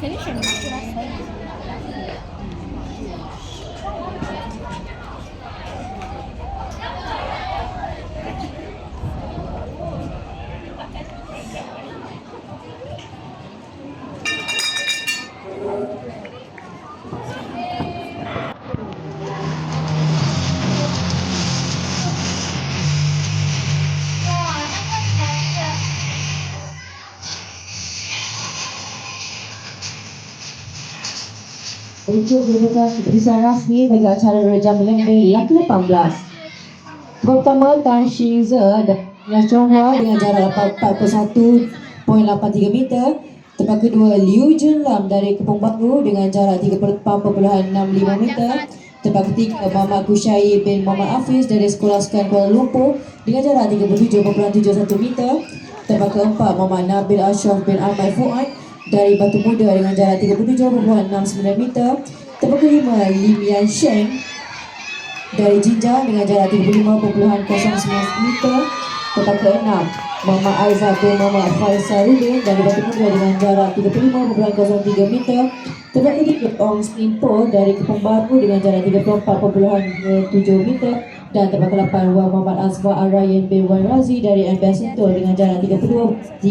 Finish aku rasa. Untuk merupakan keputusan rasmi bagi acara Raja Melengkeng yang ke-18. Pertama, Tan Shinza dan Chonghua dengan jarak 41.83 meter. Tempat kedua, Liu Junlam dari Kepong Baru dengan jarak 34.65 meter. Tempat ketiga, Muhammad Kushai bin Muhammad Hafiz dari Sekolah Sukan Kuala Lumpur dengan jarak 37.71 meter. Tempat keempat, Muhammad Nabil Ashraf bin Ahmad Fuad dari Batu Muda dengan jarak 37.69 meter. Tempat kelima, Lim Yan Sheng dari Jinjang dengan jarak 35.09 meter. Tempat keenam, Muhammad Aizat bin Muhammad Faisal dari Batu Muda dengan jarak 35.03 meter. Tempat ketiga, Ong Stinpo dari Kepong Baru dengan jarak 34.7 meter. Dan tempat ke-8, Muhammad Azfar Al-Rayyan bin Wan Razi dari MBS Sentul dengan jarak 32